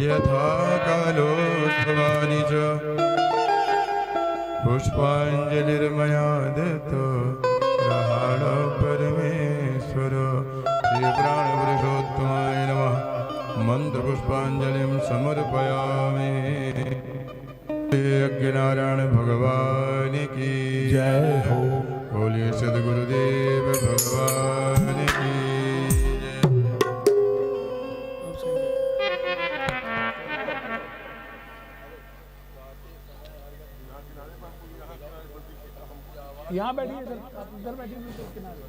यथा कालोत्सवानि च पुष्पाञ्जलिर्मया दत्तो प्रहाण परमेश्वर श्री प्राणपुरुषोत्तमाय नमः। मंत्रपुष्पाञ्जलिं समर्पयामि। यज्ञनारायण भगवान की जय हो। बोलिए सद्गुरुदेव भगवान की जय। यहाँ बैठिए सर, आप इधर बैठिए किनारे।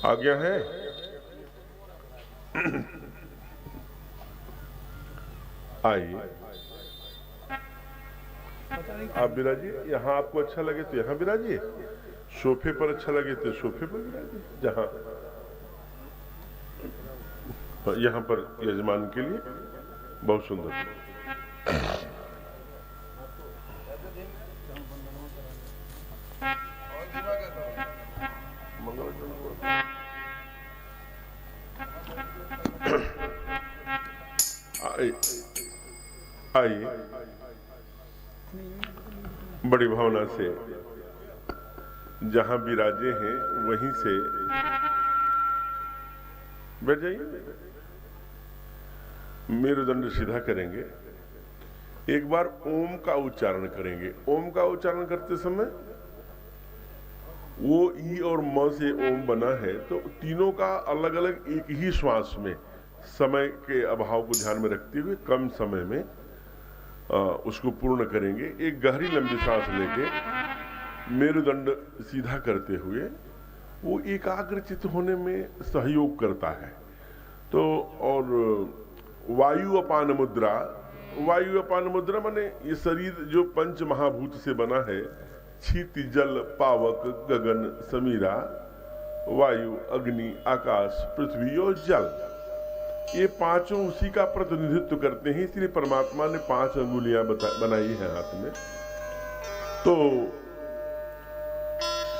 आज्ञा है। आइए आप बिराजिए। यहाँ आपको अच्छा लगे तो यहाँ बिराजिए, सोफे पर अच्छा लगे तो सोफे पर बिराजिए, जहाँ यहाँ पर यजमान के लिए बहुत सुंदर। आइए बड़ी भावना से जहां विराजे हैं वहीं से बैठ जाइए। मेरुदंड सीधा करेंगे। एक बार ओम का उच्चारण करेंगे। ओम का उच्चारण करते समय वो ई और म से ओम बना है, तो तीनों का अलग अलग एक ही श्वास में, समय के अभाव को ध्यान में रखते हुए कम समय में उसको पूर्ण करेंगे। एक गहरी लंबी सांस लेके मेरुदंड सीधा करते हुए वो एकाग्रचित होने में सहयोग करता है। तो और वायु अपान मुद्रा, वायु अपान मुद्रा माने ये शरीर जो पंच महाभूत से बना है, क्षिति, जल, पावक, गगन, समीरा, वायु, अग्नि, आकाश, पृथ्वी और जल, ये पांचों उसी का प्रतिनिधित्व करते हैं। इसलिए परमात्मा ने 5 अंगुलियां बनाई है हाथ में। तो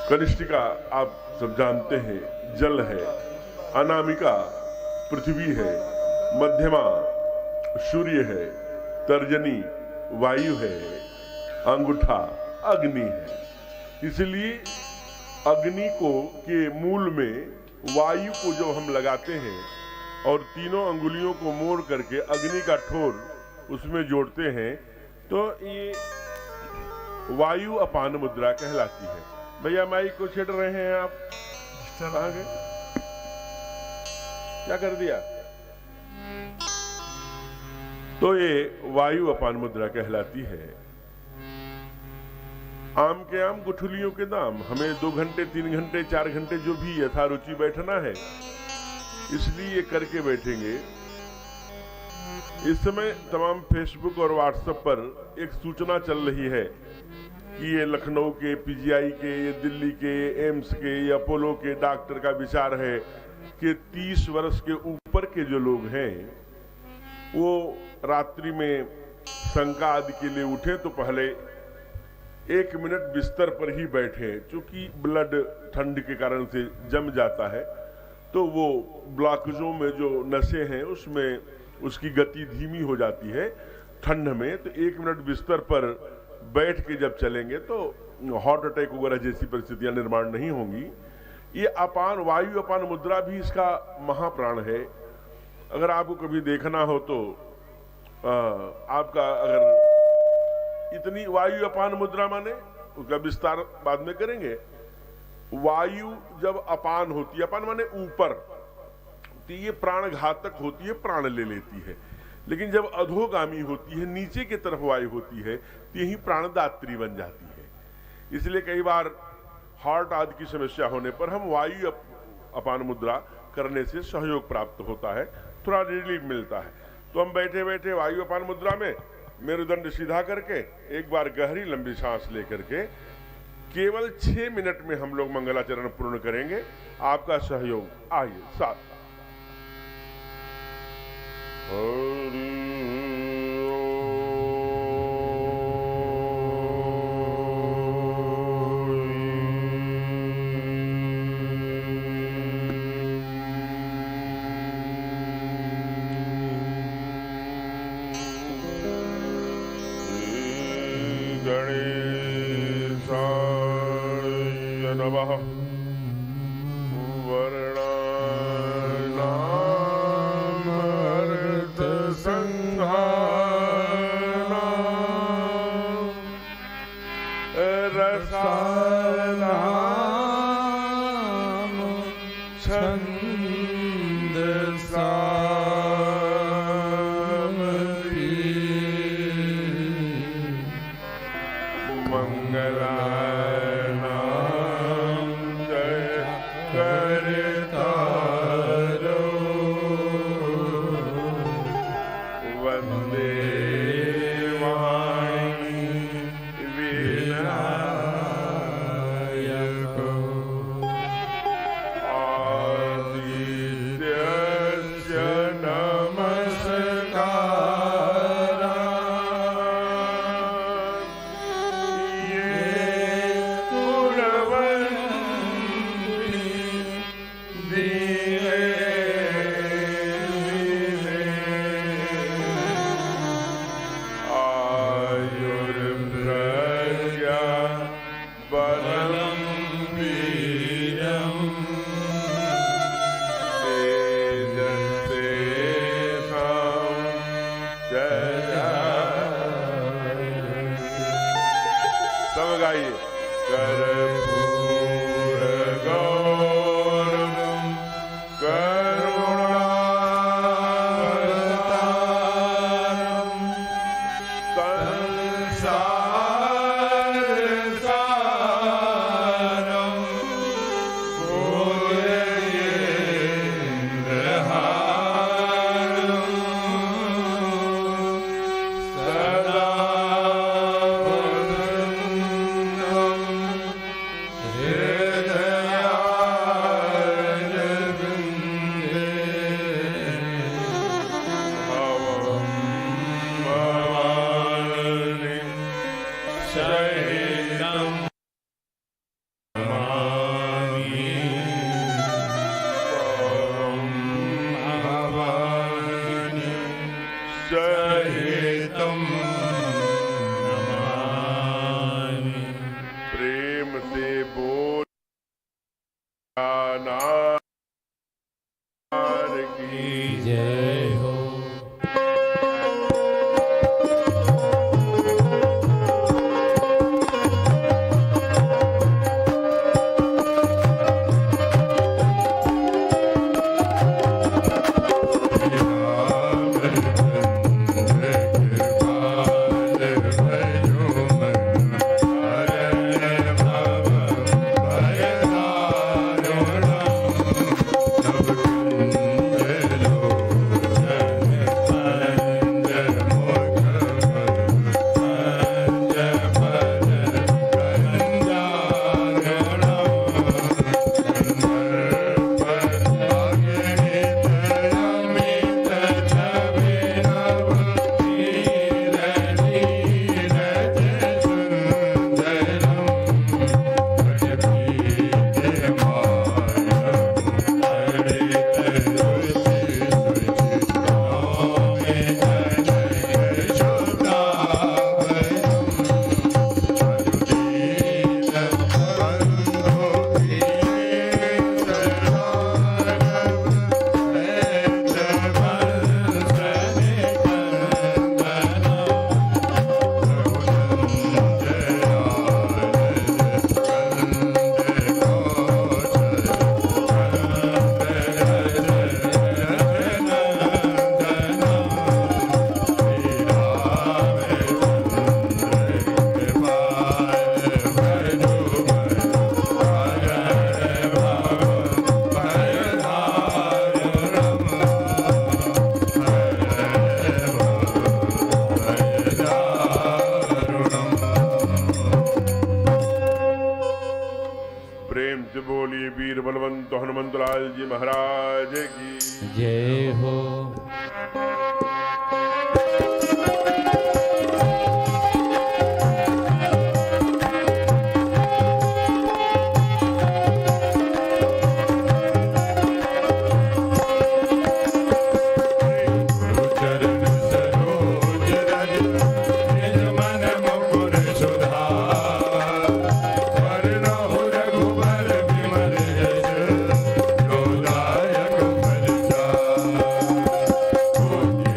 कनिष्ठिका आप सब जानते हैं जल है, अनामिका पृथ्वी है, मध्यमा सूर्य है, तर्जनी वायु है, अंगूठा अग्नि है। इसलिए अग्नि को के मूल में वायु को जो हम लगाते हैं और तीनों अंगुलियों को मोड़ करके अग्नि का ठोर उसमें जोड़ते हैं, तो ये वायु अपान मुद्रा कहलाती है। भैया माइक को छेड़ रहे हैं आप, कहाँ गए? क्या कर दिया? तो ये वायु अपान मुद्रा कहलाती है। आम के आम गुठलियों के दाम। हमें 2 घंटे 3 घंटे 4 घंटे जो भी यथारुचि बैठना है, इसलिए ये करके बैठेंगे। इस समय तमाम फेसबुक और व्हाट्सएप पर एक सूचना चल रही है कि ये लखनऊ के पीजीआई के, ये दिल्ली के एम्स के, ये अपोलो के डॉक्टर का विचार है कि 30 वर्ष के ऊपर के जो लोग हैं वो रात्रि में शंका आदि के लिए उठे तो पहले 1 मिनट बिस्तर पर ही बैठे, क्योंकि ब्लड ठंड के कारण से जम जाता है, तो वो ब्लॉकेजों में जो नसें हैं उसमें उसकी गति धीमी हो जाती है ठंड में। तो 1 मिनट बिस्तर पर बैठ के जब चलेंगे तो हार्ट अटैक वगैरह जैसी परिस्थितियां निर्माण नहीं होंगी। ये अपान वायु अपान मुद्रा भी इसका महाप्राण है। अगर आपको कभी देखना हो तो आपका अगर इतनी वायु अपान मुद्रा माने उसका विस्तार बाद में करेंगे। वायु जब अपान होती है, अपान माने ऊपर, तो ये प्राण घातक होती है, प्राण ले लेती है। लेकिन जब अधोगामी होती है, नीचे की तरफ वायु होती है, तो यही प्राणदात्री बन जाती है। इसलिए कई बार हार्ट आदि की समस्या होने पर हम वायु अपान मुद्रा करने से सहयोग प्राप्त होता है, थोड़ा रिलीफ मिलता है। तो हम बैठे बैठे वायु अपान मुद्रा में मेरुदंड सीधा करके एक बार गहरी लंबी सांस लेकर के केवल 6 मिनट में हम लोग मंगलाचरण पूर्ण करेंगे। आपका सहयोग आइए साथ। महाराज की जय हो। Oh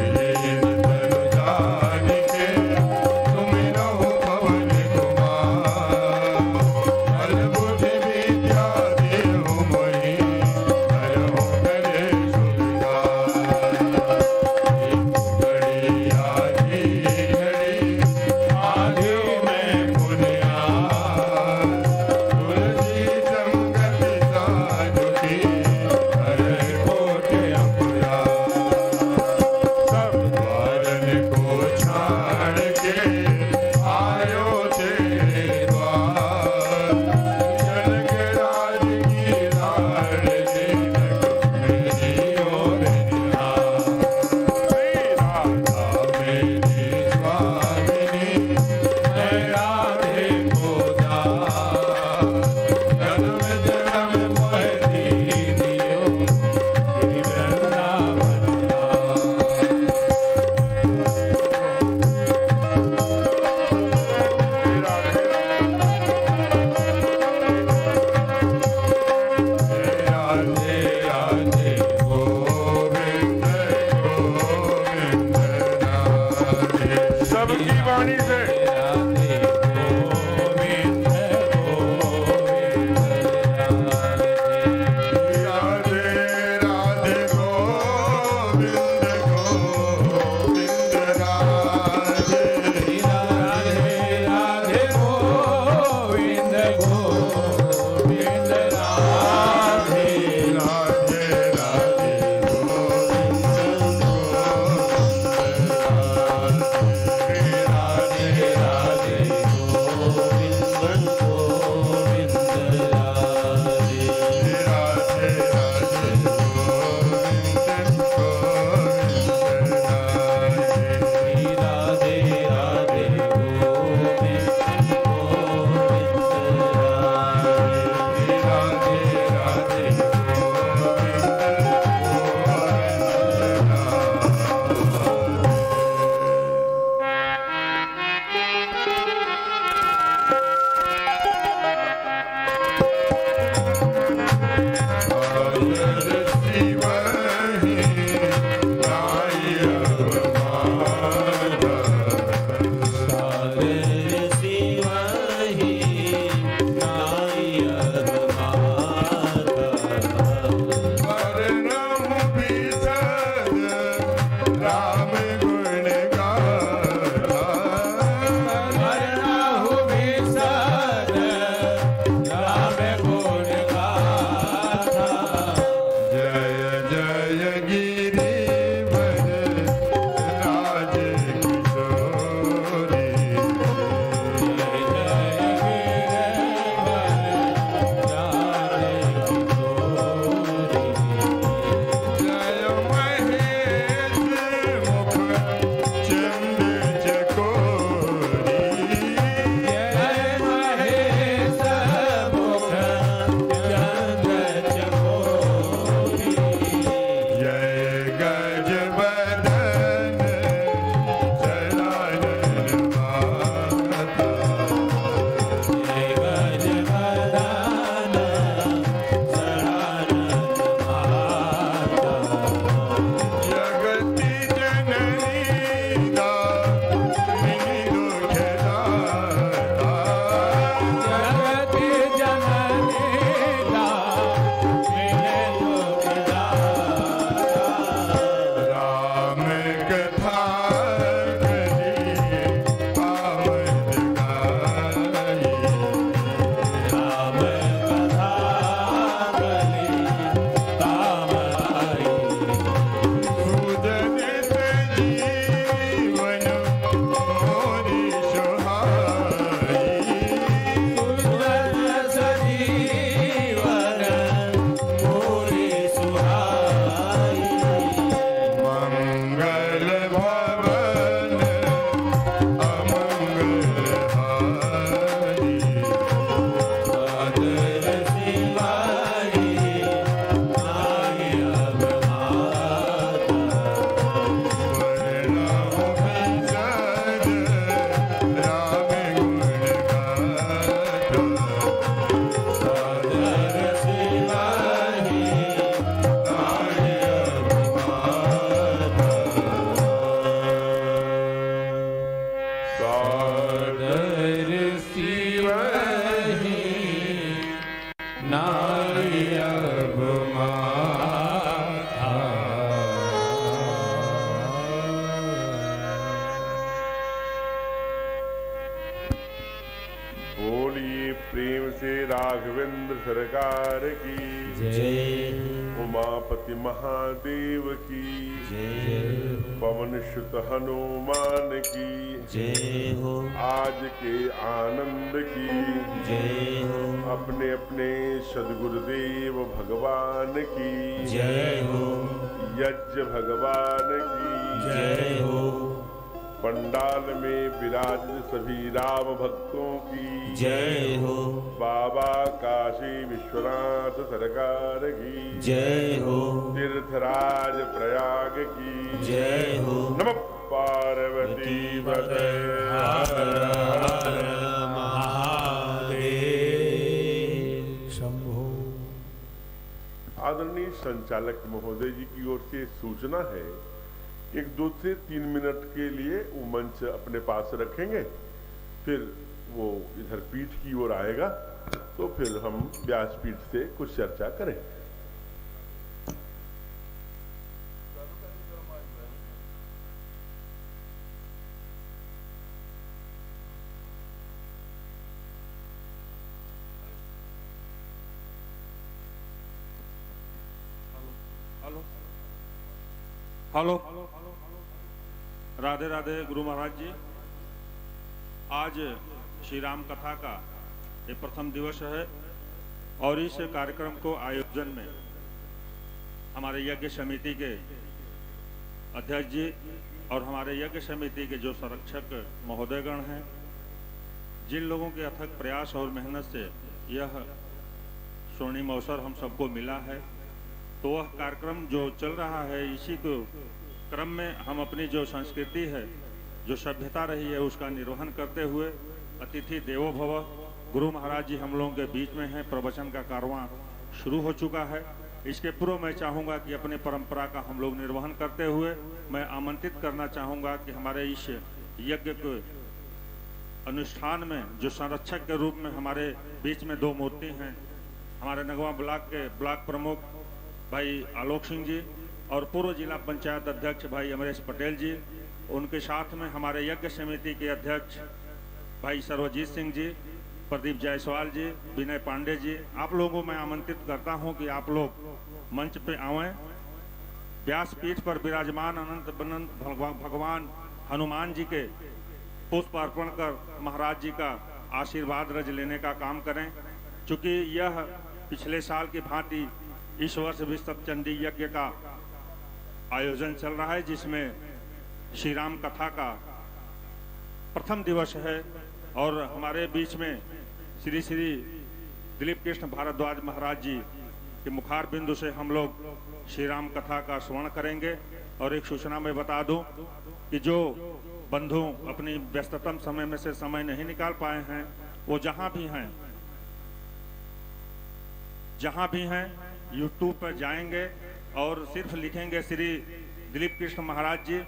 राघवेंद्र सरकार की जय उमापति महादेव की जय पवन सुत हनुमान की जय हो आज के आनंद की जय हो अपने अपने सदगुरुदेव भगवान की जय हो यज्ञ भगवान की जय हो पंडाल में विराजित सभी राम भक्तों की जय हो बाबा काशी विश्वनाथ सरकार की जय हो तीर्थराज प्रयाग की जय हो नमः पार्वती पते महादेव शंभो। आदरणीय संचालक महोदय जी की ओर से सूचना है, 2 से 3 मिनट के लिए वो मंच अपने पास रखेंगे, फिर वो इधर पीठ की ओर आएगा तो फिर हम व्यासपीठ से कुछ चर्चा करें। हेलो राधे राधे गुरु महाराज जी। आज श्री राम कथा का ये प्रथम दिवस है और इस कार्यक्रम को आयोजन में हमारे यज्ञ समिति के अध्यक्ष जी और हमारे यज्ञ समिति के जो संरक्षक महोदयगण हैं, जिन लोगों के अथक प्रयास और मेहनत से यह स्वर्णिम अवसर हम सबको मिला है, तो वह कार्यक्रम जो चल रहा है इसी को क्रम में हम अपनी जो संस्कृति है, जो सभ्यता रही है, उसका निर्वहन करते हुए अतिथि देवो भव गुरु महाराज जी हम लोगों के बीच में हैं। प्रवचन का कारवां शुरू हो चुका है। इसके पूर्व मैं चाहूँगा कि अपने परंपरा का हम लोग निर्वहन करते हुए मैं आमंत्रित करना चाहूँगा कि हमारे इस यज्ञ के अनुष्ठान में जो संरक्षक के रूप में हमारे बीच में 2 मूर्ति हैं, हमारे नगवा ब्लॉक के ब्लॉक प्रमुख भाई आलोक सिंह जी और पूर्व जिला पंचायत अध्यक्ष भाई अमरेश पटेल जी, उनके साथ में हमारे यज्ञ समिति के अध्यक्ष भाई सर्वजीत सिंह जी, प्रदीप जायसवाल जी, विनय पांडे जी, आप लोगों को मैं आमंत्रित करता हूं कि आप लोग मंच पे आवें। व्यासपीठ पर विराजमान अनंत भगवान हनुमान जी के पुष्प अर्पण कर महाराज जी का आशीर्वाद रज लेने का काम करें। चूँकि यह पिछले साल की भांति इस वर्ष भी सप्तचंडी यज्ञ का आयोजन चल रहा है, जिसमें श्री राम कथा का प्रथम दिवस है और हमारे बीच में श्री श्री दिलीप कृष्ण भारद्वाज महाराज जी के मुखार बिंदु से हम लोग श्री राम कथा का श्रवण करेंगे। और एक सूचना मैं बता दूं कि जो बंधु अपनी व्यस्ततम समय में से समय नहीं निकाल पाए हैं, वो जहां भी हैं YouTube पर जाएंगे और सिर्फ लिखेंगे श्री दिलीप कृष्ण महाराज जी,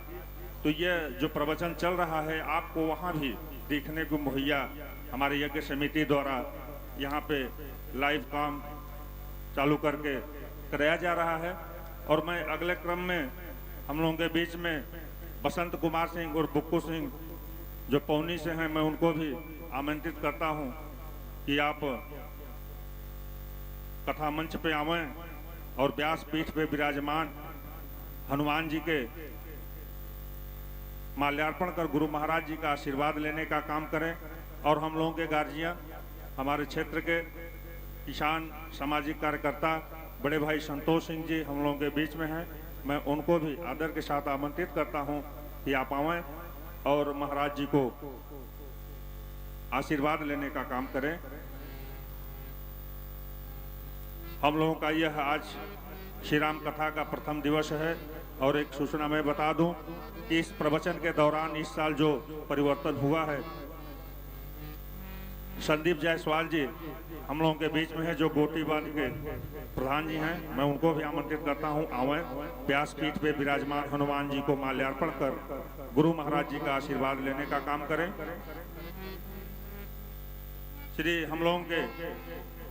तो ये जो प्रवचन चल रहा है आपको वहाँ भी देखने को मुहैया हमारे यज्ञ समिति द्वारा यहाँ पे लाइव काम चालू करके कराया जा रहा है। और मैं अगले क्रम में हम लोगों के बीच में बसंत कुमार सिंह और बुक्कू सिंह जो पौनी से हैं, मैं उनको भी आमंत्रित करता हूँ कि आप कथा मंच पे आवें और व्यासपीठ पे विराजमान हनुमान जी के माल्यार्पण कर गुरु महाराज जी का आशीर्वाद लेने का काम करें। और हम लोगों के गार्जियन, हमारे क्षेत्र के किसान सामाजिक कार्यकर्ता बड़े भाई संतोष सिंह जी हम लोगों के बीच में हैं, मैं उनको भी आदर के साथ आमंत्रित करता हूं कि आप आवें और महाराज जी को आशीर्वाद लेने का काम करें। हम लोगों का यह आज श्री राम कथा का प्रथम दिवस है। और एक सूचना मैं बता दूं कि इस प्रवचन के दौरान इस साल जो परिवर्तन हुआ है, संदीप जायसवाल जी हम लोगों के बीच में है, जो गोटीबाज के प्रधान जी हैं, मैं उनको भी आमंत्रित करता हूं आवें। व्यासपीठ पे विराजमान हनुमान जी को माल्यार्पण कर गुरु महाराज जी का आशीर्वाद लेने का काम करें। श्री हम लोगों के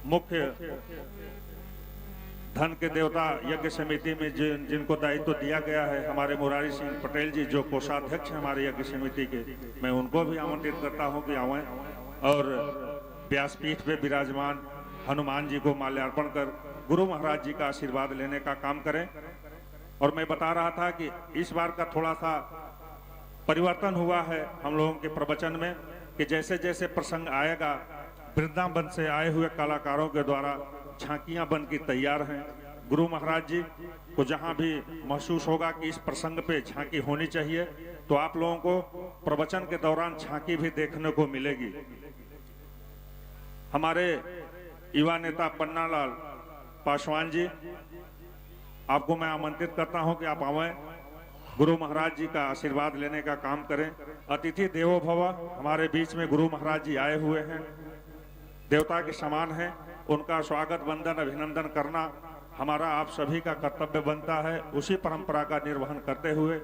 मुख्य धन के देवता यज्ञ समिति में जिनको दायित्व दिया गया है, हमारे मुरारी सिंह पटेल जी जो कोषाध्यक्ष हैं हमारे यज्ञ समिति के, मैं उनको भी आमंत्रित करता हूं कि आवें। और व्यासपीठ पे विराजमान हनुमान जी को माल्यार्पण कर गुरु महाराज जी का आशीर्वाद लेने का काम करें। और मैं बता रहा था कि इस बार का थोड़ा सा परिवर्तन हुआ है हम लोगों के प्रवचन में कि जैसे जैसे प्रसंग आएगा वृंदावन से आए हुए कलाकारों के द्वारा झांकियां बन के तैयार हैं। गुरु महाराज जी को जहां भी महसूस होगा कि इस प्रसंग पे झांकी होनी चाहिए तो आप लोगों को प्रवचन के दौरान झांकी भी देखने को मिलेगी। हमारे युवा नेता पन्नालाल पासवान जी, आपको मैं आमंत्रित करता हूं कि आप आवें, गुरु महाराज जी का आशीर्वाद लेने का काम करें। अतिथि देवो भव, हमारे बीच में गुरु महाराज जी आए हुए हैं, देवता के समान हैं, उनका स्वागत वंदन अभिनंदन करना हमारा आप सभी का कर्तव्य बनता है। उसी परंपरा का निर्वहन करते हुए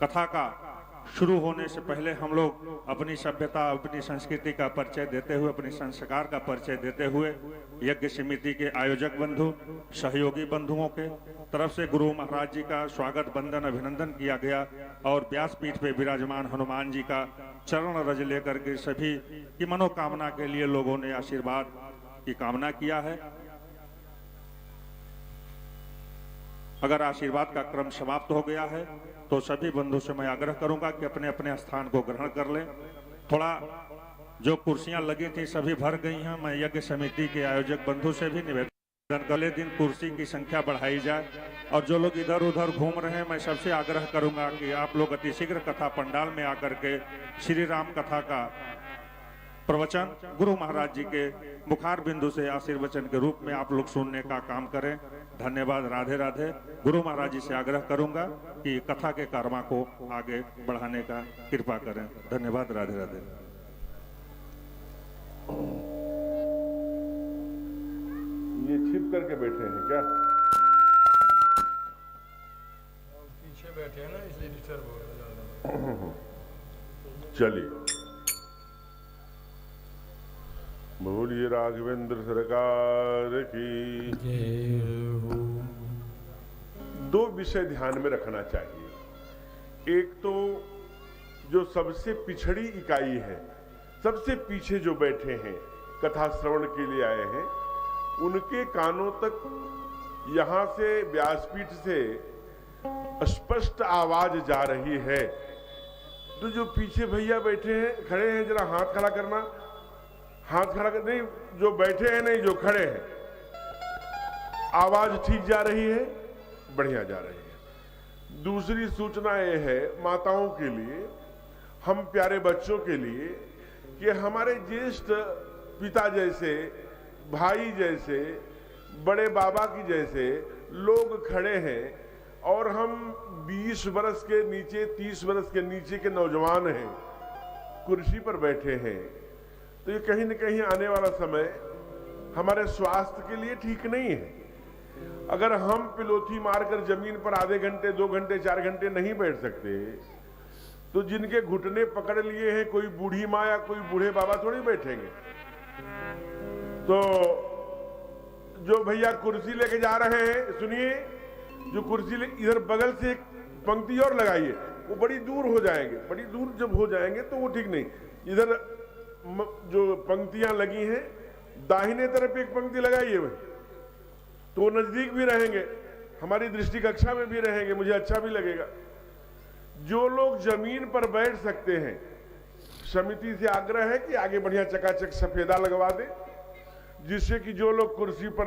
कथा का शुरू होने से पहले हम लोग अपनी सभ्यता, अपनी संस्कृति का परिचय देते हुए, अपने संस्कार का परिचय देते हुए यज्ञ समिति के आयोजक बंधु, सहयोगी बंधुओं के तरफ से गुरु महाराज जी का स्वागत वंदन अभिनंदन किया गया और व्यासपीठ पे विराजमान हनुमान जी का चरण रज लेकर के सभी की मनोकामना के लिए लोगों ने आशीर्वाद की कामना किया है। अगर आशीर्वाद का क्रम समाप्त हो गया है तो सभी बंधु से मैं आग्रह करूंगा कि अपने अपने स्थान को ग्रहण कर लें। थोड़ा जो कुर्सियां लगी थी सभी भर गई हैं। मैं यज्ञ समिति के आयोजक बंधु से भी निवेदन अगले दिन कुर्सी की संख्या बढ़ाई जाए और जो लोग इधर उधर घूम रहे हैं मैं सबसे आग्रह करूंगा कि आप लोग अतिशीघ्र कथा पंडाल में आकर के श्री राम कथा का प्रवचन गुरु महाराज जी के मुखार बिंदु से आशीर्वचन के रूप में आप लोग सुनने का काम करें। धन्यवाद। राधे राधे। गुरु महाराज जी से आग्रह करूंगा कि कथा के कर्मा को आगे बढ़ाने का कृपा करें। धन्यवाद। राधे राधे। ये छिप करके बैठे हैं क्या? पीछे बैठे हैं ना, इसलिए डिस्टर्ब हो रहा है। चलिए, बोलिए राघवेंद्र सरकार की। दो विषय ध्यान में रखना चाहिए। एक तो जो सबसे पिछड़ी इकाई है, सबसे पीछे जो बैठे हैं, कथा श्रवण के लिए आए हैं, उनके कानों तक यहां से व्यासपीठ से स्पष्ट आवाज जा रही है। तो जो पीछे भैया बैठे हैं, खड़े हैं, जरा हाथ खड़ा करना। हाथ खड़ा कर, नहीं जो बैठे हैं, नहीं जो खड़े हैं, आवाज ठीक जा रही है, बढ़िया जा रही है। दूसरी सूचना यह है माताओं के लिए, हम प्यारे बच्चों के लिए, कि हमारे ज्येष्ठ पिता जैसे, भाई जैसे, बड़े बाबा की जैसे लोग खड़े हैं और हम 20 वर्ष के नीचे, 30 वर्ष के नीचे के नौजवान हैं, कुर्सी पर बैठे हैं। तो ये कहीं न कहीं आने वाला समय हमारे स्वास्थ्य के लिए ठीक नहीं है। अगर हम पिलोथी मारकर जमीन पर आधे घंटे, 2 घंटे, 4 घंटे नहीं बैठ सकते, तो जिनके घुटने पकड़ लिए हैं, कोई बूढ़ी माँ या कोई बूढ़े बाबा थोड़ी बैठेंगे। तो जो भैया कुर्सी लेके जा रहे हैं, सुनिए, जो कुर्सी इधर बगल से एक पंक्ति और लगाइए, वो बड़ी दूर हो जाएंगे। बड़ी दूर जब हो जाएंगे तो वो ठीक नहीं। इधर जो पंक्तियां लगी हैं, दाहिने तरफ एक पंक्ति लगाइए भाई, तो वो नजदीक भी रहेंगे, हमारी दृष्टि कक्षा में भी रहेंगे, मुझे अच्छा भी लगेगा। जो लोग जमीन पर बैठ सकते हैं, समिति से आग्रह है कि आगे बढ़िया चकाचक सफेदा लगवा दे, जिससे कि जो लोग कुर्सी पर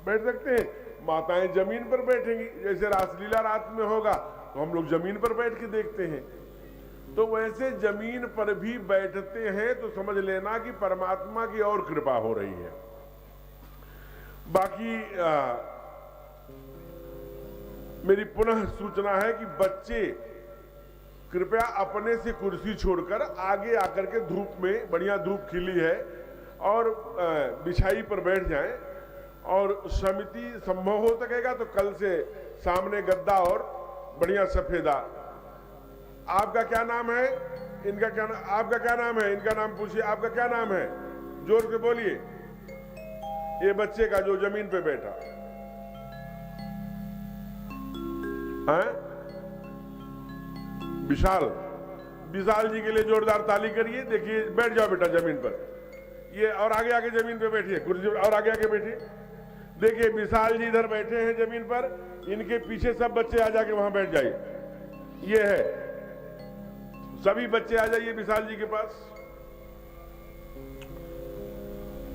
बैठ सकते हैं, माताएं जमीन पर बैठेंगी। जैसे रासलीला रात में होगा तो हम लोग जमीन पर बैठ के देखते हैं, तो वैसे जमीन पर भी बैठते हैं, तो समझ लेना कि परमात्मा की और कृपा हो रही है। बाकी मेरी पुनः सूचना है कि बच्चे कृपया अपने से कुर्सी छोड़कर आगे आकर के धूप में, बढ़िया धूप खिली है, और बिछाई पर बैठ जाएं। और समिति संभव हो सकेगा तो कल से सामने गद्दा और बढ़िया सफेदा। आपका क्या नाम है? इनका क्या नाम? आपका क्या नाम है? इनका नाम पूछिए, आपका क्या नाम है? जोर से बोलिए। ये बच्चे का जो जमीन पे बैठा है, विशाल। विशाल जी के लिए जोरदार ताली करिए। देखिए, बैठ जाओ बेटा जमीन पर। ये और आगे आगे जमीन पे बैठिए, कुर्सी और आगे आगे बैठिए। देखिए विशाल जी इधर बैठे हैं जमीन पर, इनके पीछे सब बच्चे आ जाके वहां बैठ जाइए। ये है, सभी बच्चे आ जाइए विशाल जी के पास।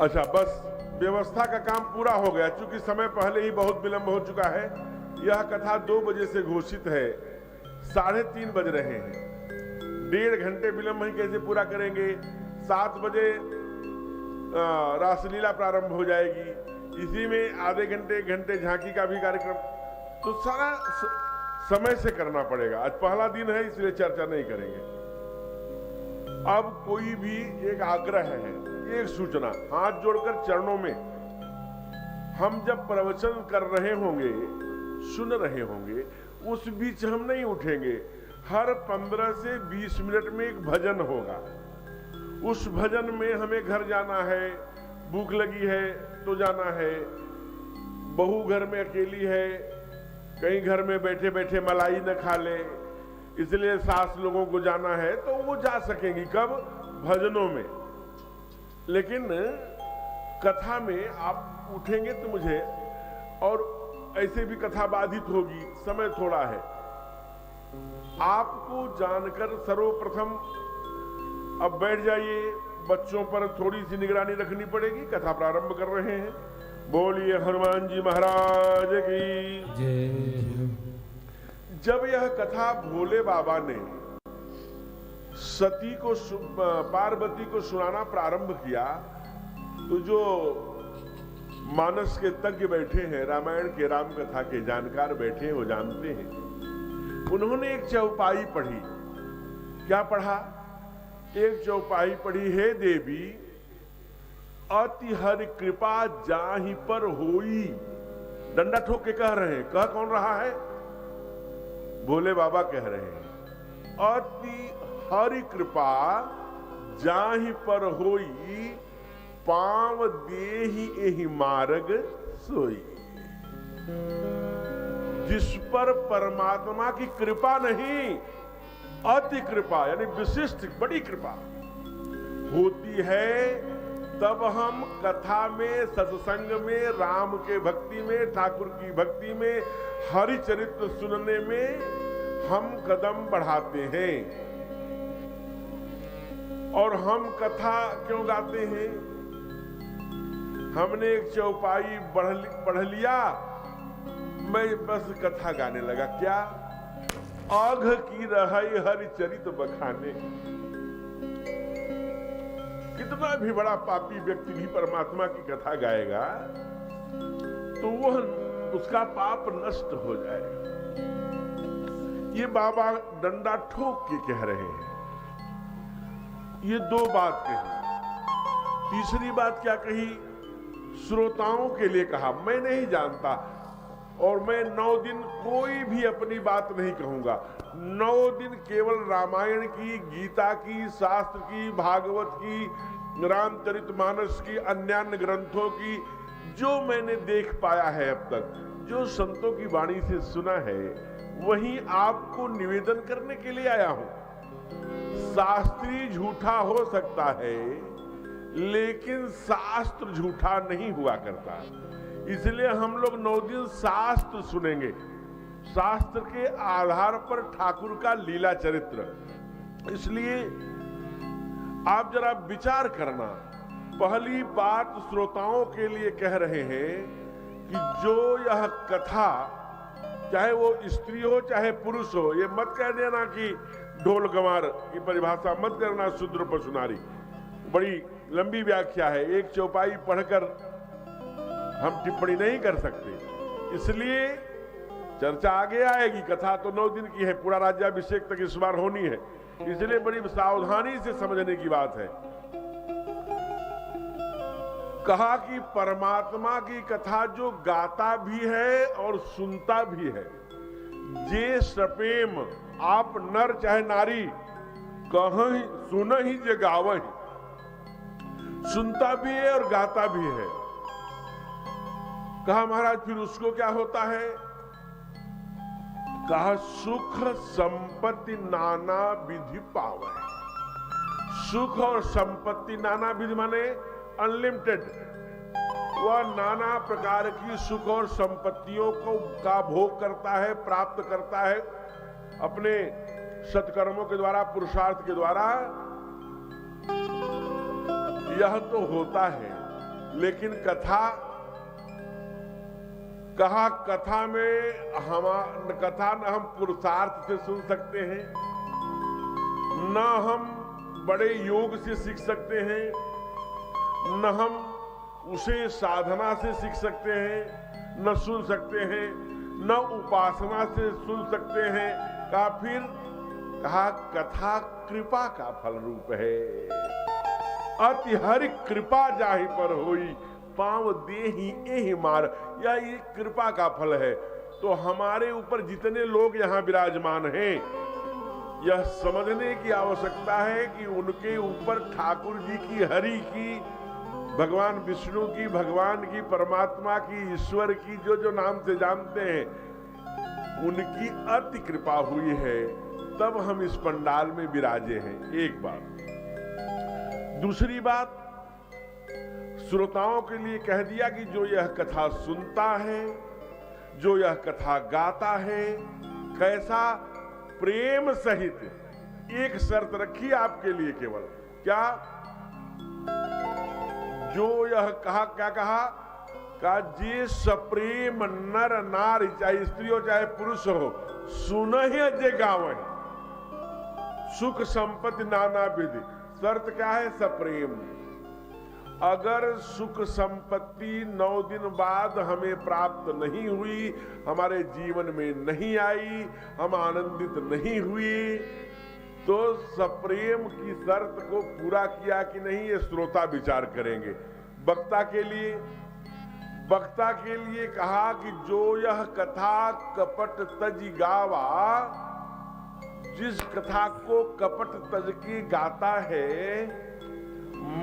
अच्छा, बस व्यवस्था का काम पूरा हो गया, क्योंकि समय पहले ही बहुत विलंब हो चुका है। यह कथा 2 बजे से घोषित है, 3:30 बज रहे हैं। 1.5 घंटे विलंब ही कैसे पूरा करेंगे? 7 बजे रासलीला प्रारंभ हो जाएगी, इसी में आधे घंटे 1 घंटे झांकी का भी कार्यक्रम, तो सारा समय से करना पड़ेगा। आज पहला दिन है, इसलिए चर्चा नहीं करेंगे। अब कोई भी एक आग्रह है, एक सूचना, हाथ जोड़कर चरणों में, हम जब प्रवचन कर रहे होंगे, सुन रहे होंगे, उस बीच हम नहीं उठेंगे। हर 15 से 20 मिनट में एक भजन होगा। उस भजन में हमें घर जाना है, भूख लगी है तो जाना है, बहू घर में अकेली है, कहीं घर में बैठे बैठे मलाई न खा ले, इसलिए सास लोगों को जाना है, तो वो जा सकेंगी। कब? भजनों में। लेकिन कथा में आप उठेंगे तो मुझे, और ऐसे भी कथा बाधित होगी, समय थोड़ा है। आपको जानकर सर्वप्रथम अब बैठ जाइए, बच्चों पर थोड़ी सी निगरानी रखनी पड़ेगी। कथा प्रारंभ कर रहे हैं। बोलिए हनुमान जी महाराज की जय। जब यह कथा भोले बाबा ने सती को, पार्वती को सुनाना प्रारंभ किया, तो जो मानस के तज्ञ बैठे हैं, रामायण के राम कथा के जानकार बैठे हैं, वो जानते हैं। उन्होंने एक चौपाई पढ़ी। क्या पढ़ा? एक चौपाई पढ़ी, हे देवी अति हरि कृपा जाहि पर होई। डंडा ठोक के कह रहे हैं। कह कौन रहा है? भोले बाबा कह रहे हैं, अति हरि कृपा जाहि पर होई, पांव देहि एहि मार्ग सोई। जिस पर परमात्मा की कृपा नहीं, अति कृपा यानी विशिष्ट बड़ी कृपा होती है, तब हम कथा में, सत्संग में, राम के भक्ति में, ठाकुर की भक्ति में, हरि चरित्र सुनने में हम कदम बढ़ाते हैं। और हम कथा क्यों गाते हैं? हमने एक चौपाई पढ़ लिया, मैं बस कथा गाने लगा। क्या? आघ की रहाई हरि चरित बखाने। कितना भी बड़ा पापी व्यक्ति भी परमात्मा की कथा गाएगा तो वह, उसका पाप नष्ट हो जाएगा। ये बाबा डंडा ठोक के कह रहे हैं। ये 2 बात कही। तीसरी बात क्या कही? श्रोताओं के लिए कहा। मैं नहीं जानता, और मैं 9 दिन कोई भी अपनी बात नहीं कहूंगा। 9 दिन केवल रामायण की, गीता की, शास्त्र की, भागवत की, रामचरितमानस की, अन्य ग्रंथों की, जो मैंने देख पाया है अब तक, जो संतों की वाणी से सुना है, वही आपको निवेदन करने के लिए आया हूं। शास्त्री झूठा हो सकता है, लेकिन शास्त्र झूठा नहीं हुआ करता। इसलिए हम लोग 9 दिन शास्त्र सुनेंगे। शास्त्र के आधार पर ठाकुर का लीला चरित्र। इसलिए आप जरा विचार करना। पहली बात श्रोताओं के लिए कह रहे हैं कि जो यह कथा, चाहे वो स्त्री हो चाहे पुरुष हो, ये मत कह देना कि ढोल गंवार की परिभाषा मत करना, शूद्र पशु नारी। बड़ी लंबी व्याख्या है, एक चौपाई पढ़कर हम टिप्पणी नहीं कर सकते। इसलिए चर्चा आगे आएगी। कथा तो 9 दिन की है, पूरा राज्याभिषेक तक इस बार होनी है, इसलिए बड़ी सावधानी से समझने की बात है। कहा कि परमात्मा की कथा जो गाता भी है और सुनता भी है। जे सपेम आप नर चाहे नारी, कहीं सुन ही जे गावही, सुनता भी है और गाता भी है। कहा महाराज फिर उसको क्या होता है? कहा सुख संपत्ति नाना विधि पावे। सुख और संपत्ति नाना विधि माने अनलिमिटेड, वह नाना प्रकार की सुख और संपत्तियों का भोग करता है, प्राप्त करता है अपने सत्कर्मों के द्वारा, पुरुषार्थ के द्वारा। यह तो होता है, लेकिन कथा में कथा न हम पुरुषार्थ से सुन सकते हैं, न हम बड़े योग से सीख सकते हैं, न हम उसे साधना से सीख सकते हैं, न सुन सकते हैं, न उपासना से सुन सकते हैं। कथा कृपा का फल रूप है। अति हरि कृपा जाहि पर होई, पांव देहि एहि मार। यह ये कृपा का फल है। तो हमारे ऊपर जितने लोग यहाँ विराजमान हैं, यह समझने की आवश्यकता है कि उनके ऊपर ठाकुर जी की, हरि की, भगवान विष्णु की, भगवान की, परमात्मा की, ईश्वर की जो नाम से जानते हैं, उनकी अति कृपा हुई है, तब हम इस पंडाल में विराजे हैं। एक बात। दूसरी बात, श्रोताओं के लिए कह दिया कि जो यह कथा सुनता है, जो यह कथा गाता है, कैसा प्रेम सहित। एक शर्त रखी आपके लिए केवल, क्या? जो यह कहा, क्या कहा? जे सप्रेम नर नारी, चाहे स्त्री हो चाहे पुरुष हो, सुनहि जे गावहि, सुख संपत्ति नाना विधि। शर्त क्या है? सप्रेम। अगर सुख संपत्ति 9 दिन बाद हमें प्राप्त नहीं हुई, हमारे जीवन में नहीं आई, हम आनंदित नहीं हुई, तो सप्रेम की शर्त को पूरा किया कि नहीं, ये श्रोता विचार करेंगे। वक्ता के लिए कहा कि जो यह कथा कपट तज गावा, जिस कथा को कपट तज के गाता है,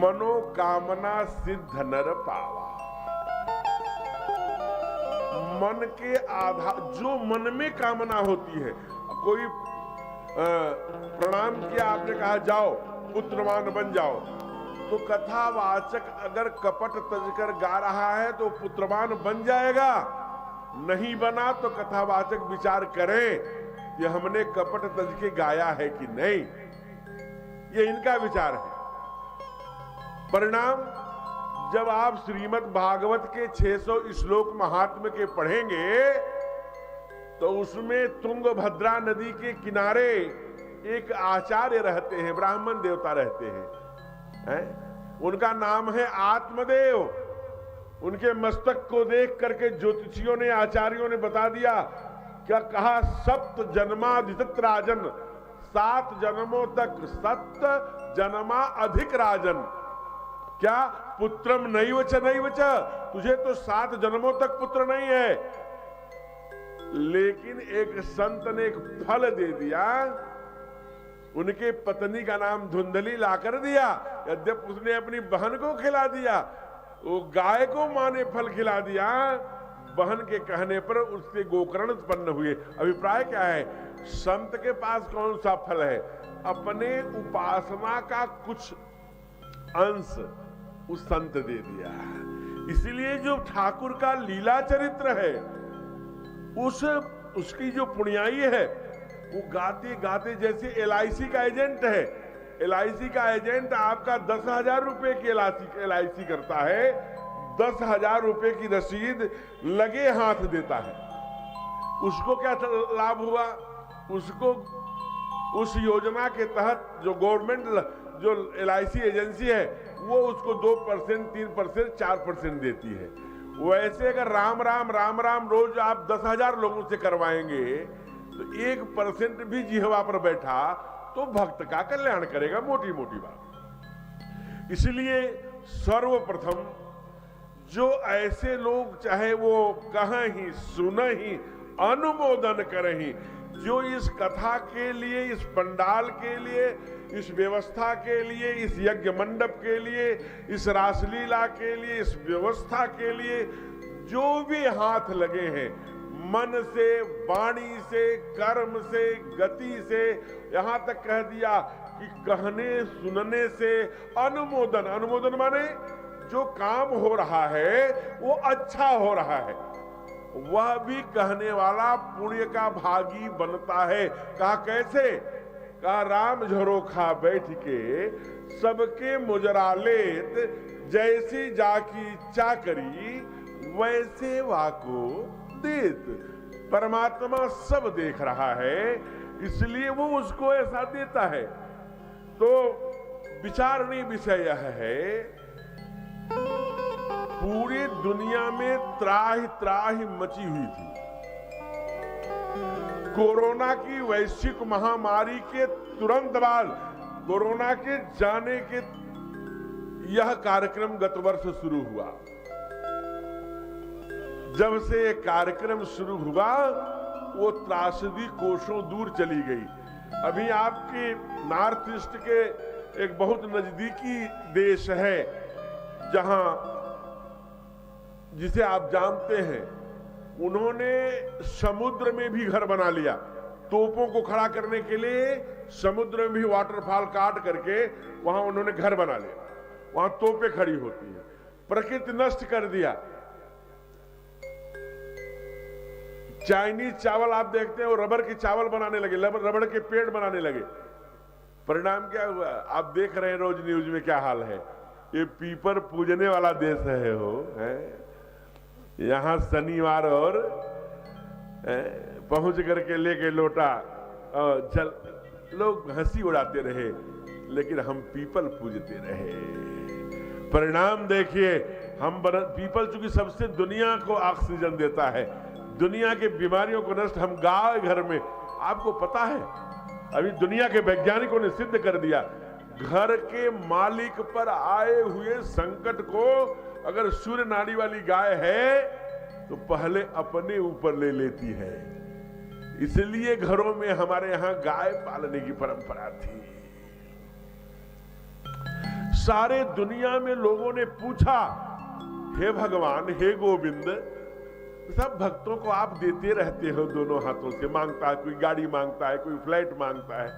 मनोकामना सिद्ध नर पावा। मन के आधार, जो मन में कामना होती है, कोई प्रणाम किया, आपने कहा जाओ पुत्रवान बन जाओ, तो कथावाचक अगर कपट तजकर गा रहा है तो पुत्रवान बन जाएगा। नहीं बना तो कथावाचक विचार करें कि हमने कपट तज के गाया है कि नहीं। ये इनका विचार है। परिणाम, जब आप श्रीमद् भागवत के 600 श्लोक महात्म्य के पढ़ेंगे, तो उसमें तुंगभद्रा नदी के किनारे एक आचार्य रहते हैं, ब्राह्मण देवता रहते हैं, उनका नाम है आत्मदेव। उनके मस्तक को देख करके ज्योतिषियों ने, आचार्यों ने बता दिया, क्या कहा? 7 जन्माधित राजन, 7 जन्मों तक, 7 जन्मा अधिक राजन। क्या? पुत्रम नैव च, तुझे तो 7 जन्मों तक पुत्र नहीं है। लेकिन एक संत ने एक फल दे दिया, उनके पत्नी का नाम धुंधली लाकर दिया। यद्यपि उसने अपनी बहन को खिला दिया, वो गाय को मां ने फल खिला दिया, बहन के कहने पर उससे गोकर्ण उत्पन्न हुए। अभिप्राय क्या है? संत के पास कौन सा फल है? अपने उपासना का कुछ अंश उस संत दे दिया। इसलिए जो ठाकुर का लीला चरित्र है, उसकी जो पुण्याई है, वो गाते गाते, जैसे LIC का एजेंट है, LIC का एजेंट आपका 10,000 रुपए की LIC करता है, 10,000 रुपए की रसीद लगे हाथ देता है। उसको क्या लाभ हुआ? उसको उस योजना के तहत जो गवर्नमेंट, जो LIC एजेंसी है, वो उसको 2%, 3%, 4% देती है। वैसे अगर राम राम रोज आप 10,000 लोगों से करवाएंगे, तो 1% भी जिह्वा पर बैठा तो भक्त का कल्याण करेगा। मोटी मोटी बात। इसलिए सर्वप्रथम जो ऐसे लोग, चाहे वो कहीं सुनहि अनुमोदन करहि, जो इस कथा के लिए, इस पंडाल के लिए, इस व्यवस्था के लिए, इस यज्ञ मंडप के लिए, इस रासलीला के लिए, इस व्यवस्था के लिए जो भी हाथ लगे हैं, मन से, वाणी से, कर्म से, गति से, यहां तक कह दिया कि कहने सुनने से, अनुमोदन, अनुमोदन माने जो काम हो रहा है वो अच्छा हो रहा है, वह भी कहने वाला पुण्य का भागी बनता है। कहा कैसे? कहा राम झरोखा बैठ के सबके मुजरा लेत, जैसी जाकी इच्छा करी वैसे वाको देत। परमात्मा सब देख रहा है, इसलिए वो उसको ऐसा देता है। तो विचारणीय विषय यह है, पूरी दुनिया में त्राहि त्राहि मची हुई थी। कोरोना की वैश्विक महामारी के तुरंत बाद, कोरोना के जाने के यह कार्यक्रम गत वर्ष शुरू हुआ। जब से ये कार्यक्रम शुरू हुआ वो त्रासदी कोसों दूर चली गई। अभी आपके नॉर्थ ईस्ट के एक बहुत नजदीकी देश है जहां, जिसे आप जानते हैं, उन्होंने समुद्र में भी घर बना लिया। तोपों को खड़ा करने के लिए समुद्र में भी वाटरफॉल काट करके वहां उन्होंने घर बना लिया। वहां तोपें खड़ी होती हैं। प्रकृति नष्ट कर दिया। चाइनीज चावल आप देखते हैं, वो रबर के चावल बनाने लगे, रबड़ के पेड़ बनाने लगे। परिणाम क्या हुआ? आप देख रहे हैं रोज न्यूज में क्या हाल है। ये पीपर पूजने वाला देश है हो है? यहां शनिवार और पहुंच करके लेके लोटा चल, लोग हंसी उड़ाते रहे, लेकिन हम पीपल पूजते रहे। परिणाम देखिए, हम पीपल चूंकि सबसे दुनिया को ऑक्सीजन देता है, दुनिया के बीमारियों को नष्ट, हम गाय घर में, आपको पता है अभी दुनिया के वैज्ञानिकों ने सिद्ध कर दिया, घर के मालिक पर आए हुए संकट को अगर सूर्य नाड़ी वाली गाय है तो पहले अपने ऊपर ले लेती है। इसलिए घरों में हमारे यहां गाय पालने की परंपरा थी। सारे दुनिया में लोगों ने पूछा, हे भगवान, हे गोविंद, सब भक्तों को आप देते रहते हो दोनों हाथों से। मांगता है कोई गाड़ी मांगता है, कोई फ्लैट मांगता है,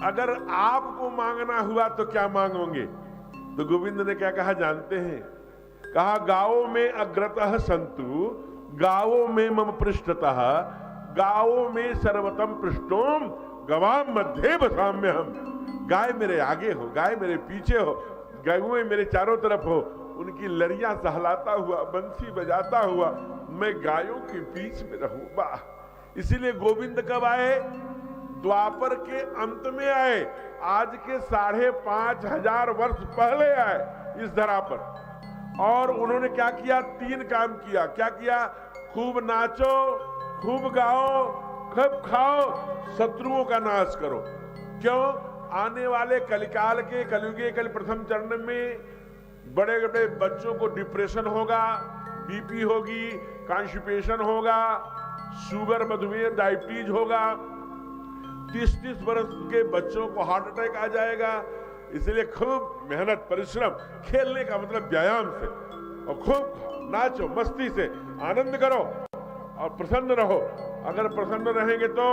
अगर आपको मांगना हुआ तो क्या मांगोगे? तो गोविंद ने क्या कहा जानते हैं? कहा गाओ में अग्रतः संतु, गाओ में मम पृष्ठतः, गाओ में सर्वतम पृष्ठोम, गवाम मध्य बसाम्य हम। गाय मेरे आगे हो, गाय मेरे पीछे हो, गायें मेरे चारों तरफ हो, उनकी लड़ियां सहलाता हुआ, बंसी बजाता हुआ मैं गायों के बीच में रहूंगा। इसीलिए गोविंद कब आए? द्वापर के अंत में आए। आज के 5,500 वर्ष पहले आए इस धरा पर। और उन्होंने क्या किया? 3 काम किया। क्या किया? खूब नाचो, खूब गाओ, खूब खाओ, शत्रुओं का नाश करो। क्यों? आने वाले कलिकाल के कलयुगे कल प्रथम चरण में बड़े बड़े बच्चों को डिप्रेशन होगा, बीपी होगी, कॉन्स्टिपेशन होगा, शुगर, मधुमेह, डायबिटीज होगा, 30-30 वर्ष के बच्चों को हार्ट अटैक आ जाएगा। इसलिए खूब मेहनत, परिश्रम, खेलने का मतलब व्यायाम से, और खूब नाचो, मस्ती से आनंद करो और प्रसन्न रहो। अगर प्रसन्न रहेंगे तो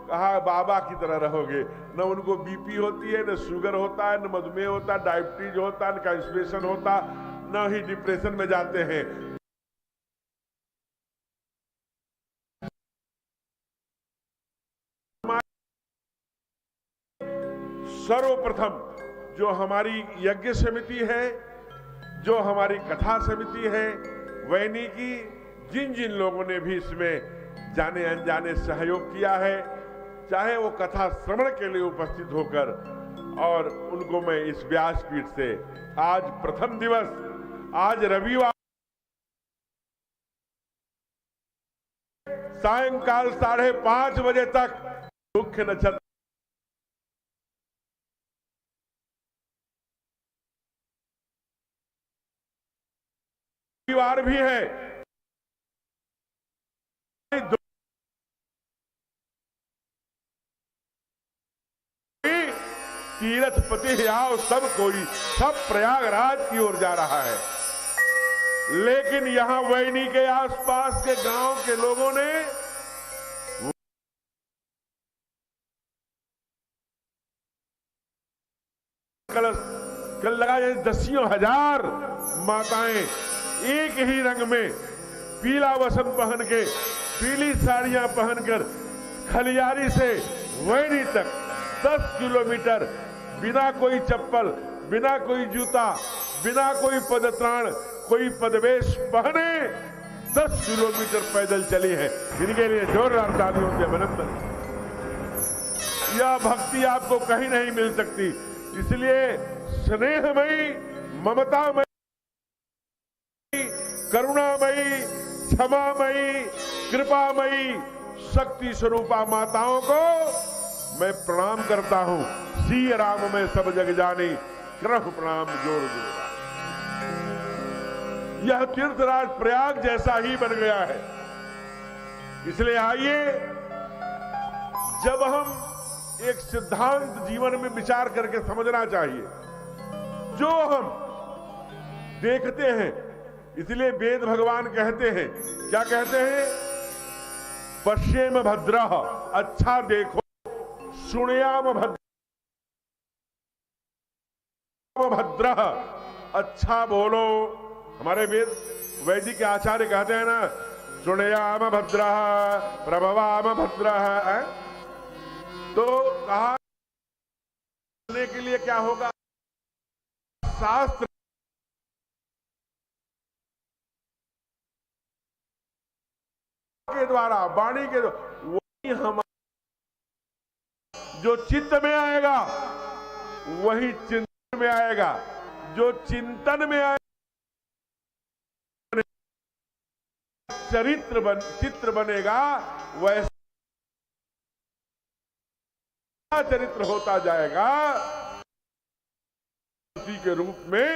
कहा बाबा की तरह रहोगे। न उनको बीपी होती है, न शुगर होता है, न मधुमेह होता, डायबिटीज होता, न कॉन्स्टिपेशन होता, न ही डिप्रेशन में जाते हैं। सर्वप्रथम जो हमारी यज्ञ समिति है, जो हमारी कथा समिति है, वैनी की, जिन जिन लोगों ने भी इसमें जाने अनजाने सहयोग किया है, चाहे वो कथा श्रवण के लिए उपस्थित होकर, और उनको मैं इस व्यासपीठ से आज प्रथम दिवस, आज रविवार सायंकाल 5:30 बजे तक मुख्य नक्षत्र रविवार भी है। तीर्थ पति आओ सब कोई, सब प्रयागराज की ओर जा रहा है। लेकिन यहां वैनी के आसपास के गांव के लोगों ने कलश कल लगा जाए दसियों हजार माताएं एक ही रंग में पीला वसन पहन के, पीली साड़ियां पहनकर खलियारी से वैनी तक 10 किलोमीटर बिना कोई चप्पल, बिना कोई जूता, बिना कोई पदत्राण, कोई पदवेश पहने 10 किलोमीटर पैदल चली है। इनके लिए जोरदार तालियों से अभिनंदन। यह भक्ति आपको कहीं नहीं मिल सकती। इसलिए स्नेहमयी, ममतामयी, करुणामयी, क्षमामयी, कृपामयी शक्ति स्वरूपा माताओं को मैं प्रणाम करता हूं। सिय राम में सब जग जानी, करहु प्रणाम जोर जोर। यह तीर्थराज प्रयाग जैसा ही बन गया है। इसलिए आइए, जब हम एक सिद्धांत जीवन में विचार करके समझना चाहिए, जो हम देखते हैं। इसलिए वेद भगवान कहते हैं, क्या कहते हैं? पश्येम भद्रः, अच्छा देखो, सुनयाम भद्रः, अच्छा बोलो। हमारे वैदिक आचार्य कहते हैं ना, सुनयाम भद्रः प्रभवाम भद्रः। तो कहा सुनने के लिए क्या होगा? शास्त्र के द्वारा, वाणी के द्वारा, वही हम जो चित्त में आएगा वही चिंतन में आएगा, जो चिंतन में आएगा चित्र बनेगा, वैसा चरित्र होता जाएगा। उसी के रूप में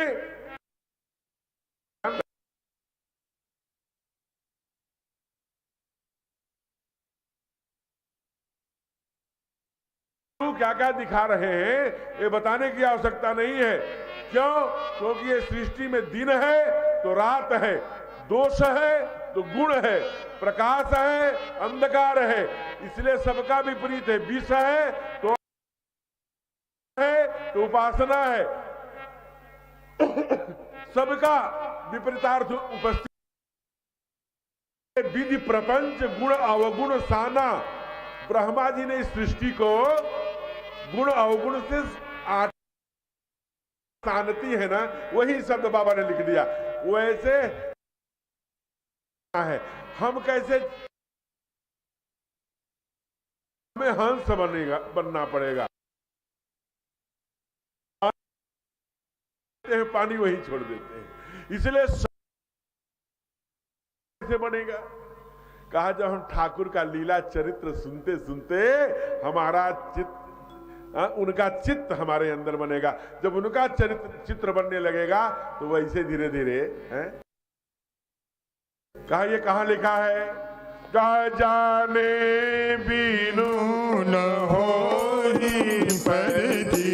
क्या क्या दिखा रहे हैं ये बताने की आवश्यकता नहीं है। क्यों? क्योंकि ये सृष्टि में दिन है तो रात है, दोष है तो गुण है, प्रकाश है अंधकार है। इसलिए सबका विपरीत है। विष है तो उपासना है, सबका विपरीतार्थ उपस्थित। विधि प्रपंच गुण अवगुण साना। ब्रह्मा जी ने इस सृष्टि को गुण अवगुण से शांति है ना, वही शब्द बाबा ने लिख दिया। वैसे है, हम कैसे, हमें हंस बनना पड़ेगा। पानी वही छोड़ देते हैं। इसलिए कैसे बनेगा? कहा जब हम ठाकुर का लीला चरित्र सुनते सुनते हमारा उनका चित्त हमारे अंदर बनेगा। जब उनका चित्र बनने लगेगा तो वैसे धीरे धीरे है। कहा ये कहां लिखा है? कहा जाने बीनू न होई परदी।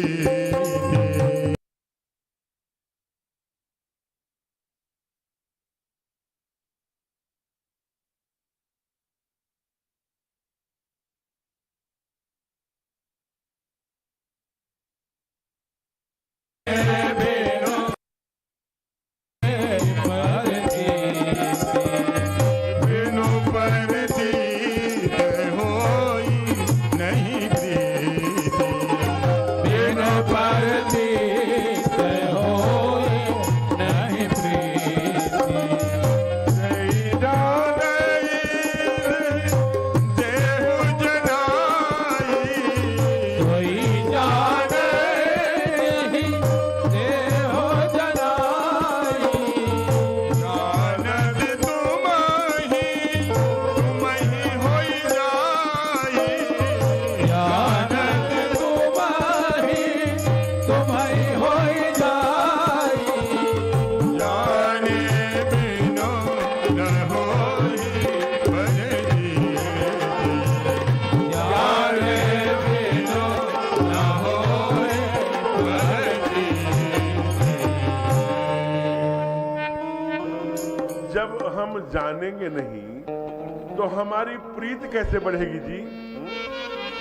जानेंगे नहीं तो हमारी प्रीत कैसे बढ़ेगी जी?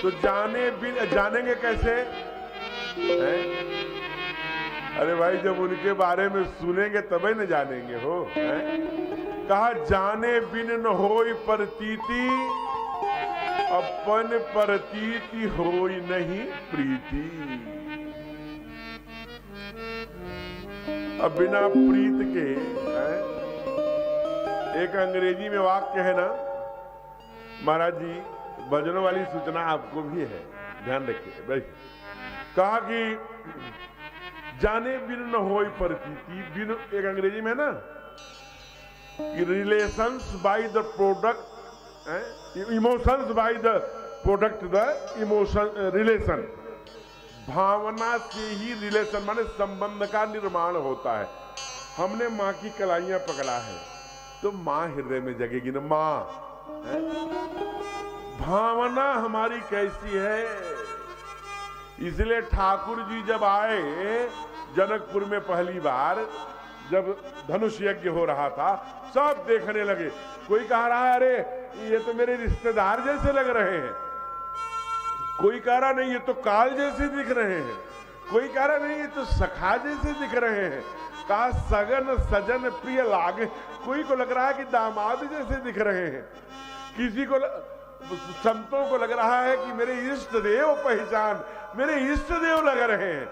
तो जानेंगे कैसे? अरे भाई जब उनके बारे में सुनेंगे तभी न जानेंगे हो, हैं? कहा जाने बिन न होई प्रतीति, अपन प्रतीति होई नहीं प्रीति। अब बिना प्रीत के, हैं? एक अंग्रेजी में वाक्य है ना महाराज जी, भजनों वाली सूचना आपको भी है, ध्यान रखिए भाई। कहा कि जाने बिन न होई प्रतीति, बिन एक अंग्रेजी में है ना कि relations by the product, emotions by the product the emotion relation. भावना से ही रिलेशन माने संबंध का निर्माण होता है। हमने माँ की कलाइयां पकड़ा है तो माँ हृदय में जगेगी ना, माँ है? भावना हमारी कैसी है, इसलिए ठाकुर जी जब आए जनकपुर में पहली बार, जब धनुष यज्ञ हो रहा था, सब देखने लगे। कोई कह रहा है अरे ये तो मेरे रिश्तेदार जैसे लग रहे हैं, कोई कह रहा नहीं ये तो काल जैसे दिख रहे हैं, कोई कह रहा नहीं ये तो सखा जैसे दिख रहे हैं। कहा सगन सजन प्रिय लागे, कोई को लग रहा है कि दामाद जैसे दिख रहे हैं, किसी को संतों को लग रहा है कि मेरे इष्ट देव पहचान, मेरे इष्ट देव लग रहे हैं।